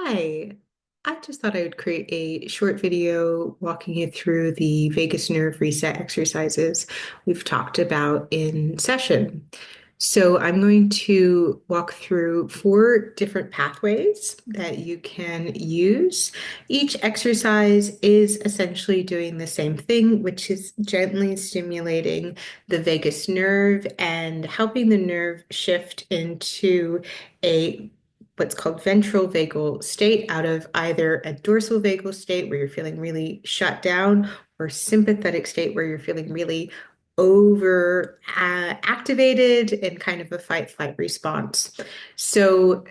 Hi, I just thought I would create a short video walking you through the vagus nerve reset exercises we've talked about in session. So I'm going to walk through four different pathways that you can use. Each exercise is essentially doing the same thing, which is gently stimulating the vagus nerve and helping the nerve shift into a what's called ventral vagal state out of either a dorsal vagal state where you're feeling really shut down or sympathetic state where you're feeling really over activated and kind of a fight flight response. So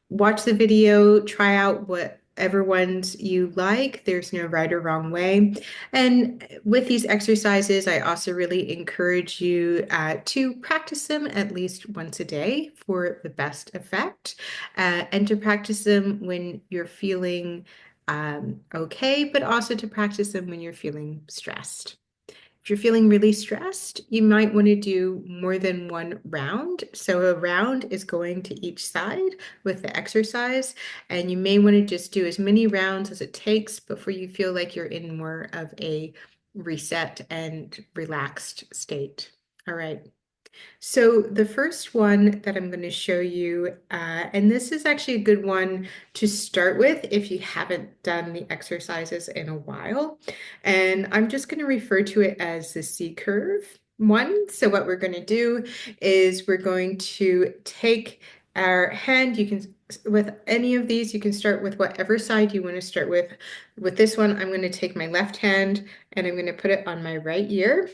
watch the video, try out whatever ones you like. There's no right or wrong way. And with these exercises, I also really encourage you to practice them at least once a day for the best effect, and to practice them when you're feeling okay, but also to practice them when you're feeling stressed. If you're feeling really stressed, you might want to do more than one round. So a round is going to each side with the exercise, and you may want to just do as many rounds as it takes before you feel like you're in more of a reset and relaxed state. All right. So the first one that I'm going to show you, and this is actually a good one to start with if you haven't done the exercises in a while. And I'm just going to refer to it as the C curve one. So what we're going to do is we're going to take our hand. You can, with any of these, you can start with whatever side you want to start with. With this one, I'm going to take my left hand and I'm going to put it on my right ear.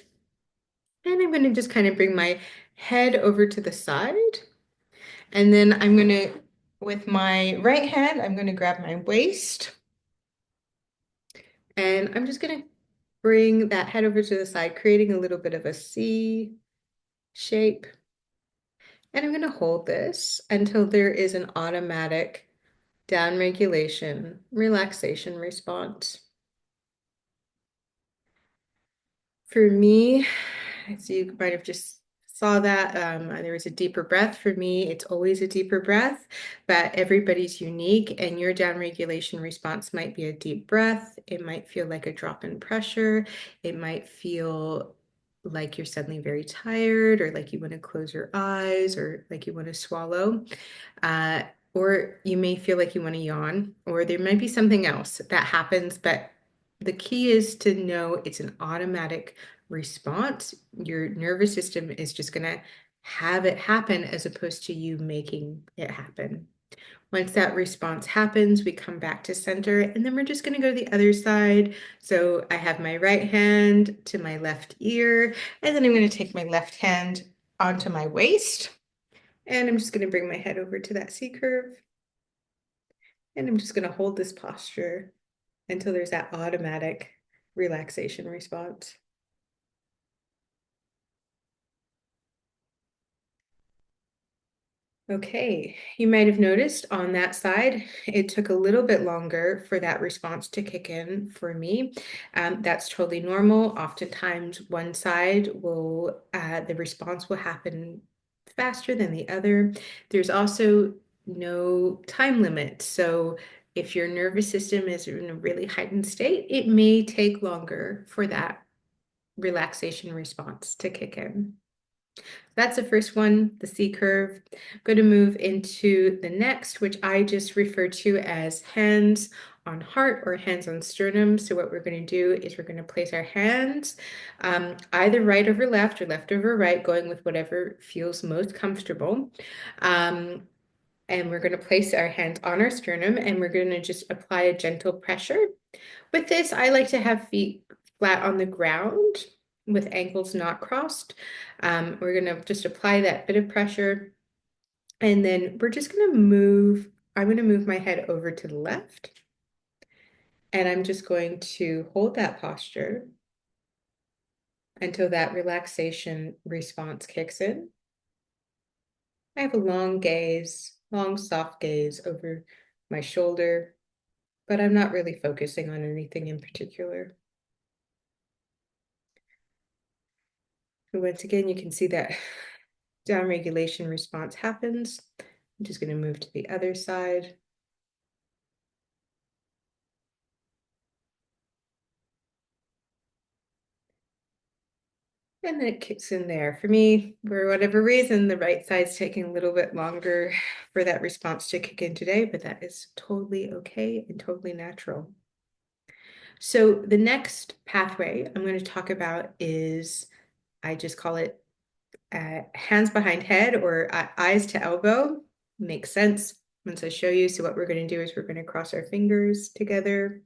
And I'm going to just kind of bring my head over to the side. And then I'm going to, with my right hand, I'm going to grab my waist. And I'm just going to bring that head over to the side, creating a little bit of a C shape. And I'm going to hold this until there is an automatic down regulation, relaxation response. For me, as you might have just saw that, there was a deeper breath. For me, it's always a deeper breath, but everybody's unique, and your down regulation response might be a deep breath. It might feel like a drop in pressure. It might feel like you're suddenly very tired, or like you want to close your eyes, or like you want to swallow. Uh, or you may feel like you want to yawn, or there might be something else that happens, but the key is to know it's an automatic response. Your nervous system is just going to have it happen as opposed to you making it happen. Once that response happens, we come back to center, and then we're just going to go to the other side. So I have my right hand to my left ear, and then I'm going to take my left hand onto my waist. And I'm just going to bring my head over to that C curve. And I'm just going to hold this posture until there's that automatic relaxation response. Okay, you might have noticed on that side, it took a little bit longer for that response to kick in for me. That's totally normal. Oftentimes, one side will, the response will happen faster than the other. There's also no time limit. So if your nervous system is in a really heightened state, it may take longer for that relaxation response to kick in. That's the first one, the C curve. I'm going to move into the next, which I just refer to as hands on heart or hands on sternum. So what we're going to do is we're going to place our hands either right over left or left over right, going with whatever feels most comfortable. And we're going to place our hands on our sternum, and we're going to just apply a gentle pressure. With this, I like to have feet flat on the ground with ankles not crossed. We're going to just apply that bit of pressure, and then we're just going to move. I'm going to move my head over to the left, and I'm just going to hold that posture until that relaxation response kicks in. I have a long gaze, long soft gaze over my shoulder, but I'm not really focusing on anything in particular. So once again, you can see that down regulation response happens. I'm just going to move to the other side. And then it kicks in there. For me, for whatever reason, the right side's taking a little bit longer for that response to kick in today, but that is totally okay and totally natural. So the next pathway I'm going to talk about is, I just call it hands behind head or eyes to elbow. Makes sense once I show you. So what we're going to do is we're going to cross our fingers together.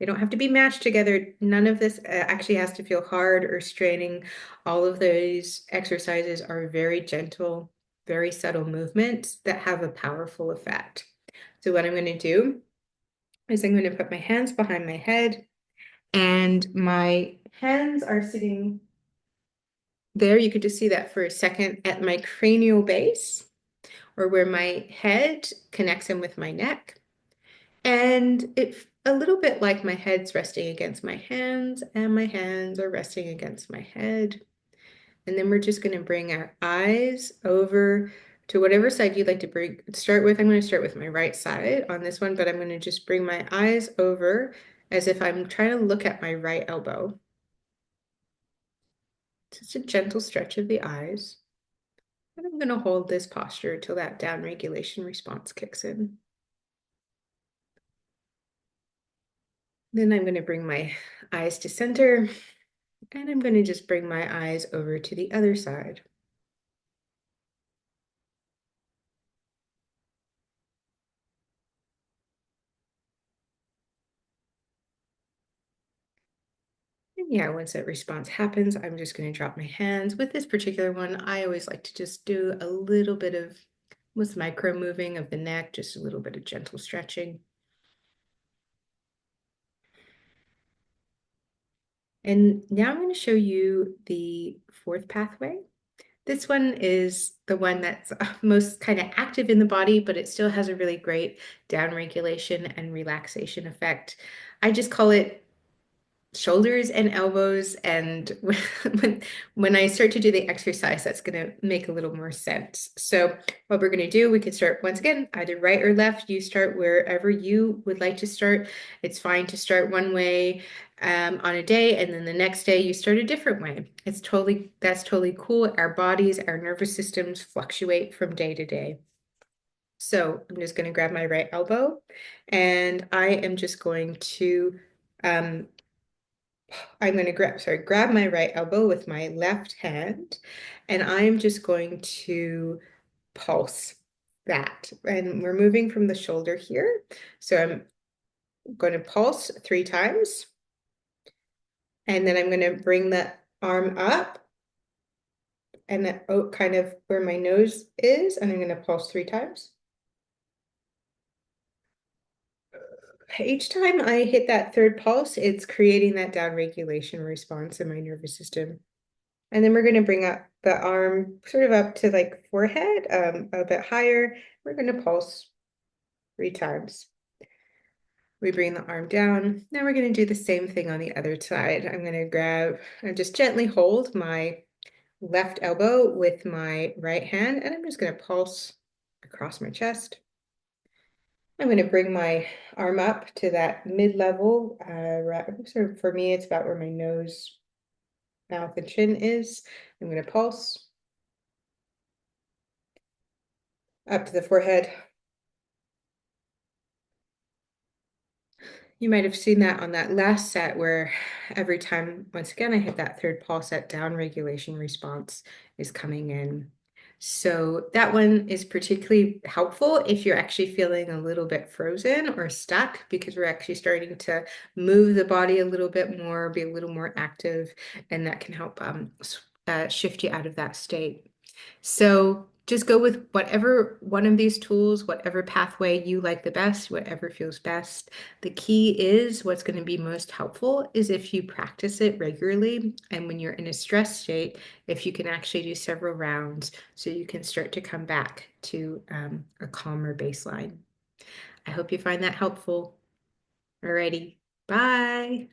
They don't have to be mashed together. None of this actually has to feel hard or straining. All of those exercises are very gentle, very subtle movements that have a powerful effect. So what I'm going to do is I'm going to put my hands behind my head, and my hands are sitting there. You could just see that for a second at my cranial base, or where my head connects in with my neck. And it's a little bit like my head's resting against my hands and my hands are resting against my head. And then we're just going to bring our eyes over to whatever side you'd like to start with. I'm going to start with my right side on this one, but I'm going to just bring my eyes over as if I'm trying to look at my right elbow. Just a gentle stretch of the eyes. And I'm going to hold this posture until that down regulation response kicks in. Then I'm going to bring my eyes to center, and I'm going to just bring my eyes over to the other side. And yeah, once that response happens, I'm just going to drop my hands. With this particular one, I always like to just do a little bit of with micro moving of the neck, just a little bit of gentle stretching. And now I'm going to show you the fourth pathway. This one is the one that's most kind of active in the body, but it still has a really great down regulation and relaxation effect. I just call it shoulders and elbows. And when I start to do the exercise, that's going to make a little more sense. So what we're going to do, we can start once again, either right or left. You start wherever you would like to start. It's fine to start one way on a day, and then the next day you start a different way. That's totally cool. Our bodies, our nervous systems fluctuate from day to day. So I'm just going to grab my right elbow, and I am just going to I'm going to grab my right elbow with my left hand, and I'm just going to pulse that. And we're moving from the shoulder here. So I'm going to pulse 3 times, and then I'm going to bring the arm up and then kind of where my nose is, and I'm going to pulse 3 times. Each time I hit that third pulse, it's creating that down regulation response in my nervous system. And then we're going to bring up the arm sort of up to like forehead, a bit higher. We're going to pulse 3 times. We bring the arm down. Now we're going to do the same thing on the other side. I'm going to grab and just gently hold my left elbow with my right hand, and I'm just going to pulse across my chest. I'm going to bring my arm up to that mid-level. Sort of for me, it's about where my nose, mouth, and chin is. I'm going to pulse up to the forehead. You might have seen that on that last set where every time, once again, I hit that third pulse, that down regulation response is coming in. So that one is particularly helpful if you're actually feeling a little bit frozen or stuck, because we're actually starting to move the body a little bit more, be a little more active, and that can help shift you out of that state. So just go with whatever one of these tools, whatever pathway you like the best, whatever feels best. The key is what's going to be most helpful is if you practice it regularly, and when you're in a stress state, if you can actually do several rounds so you can start to come back to a calmer baseline. I hope you find that helpful. Alrighty, bye.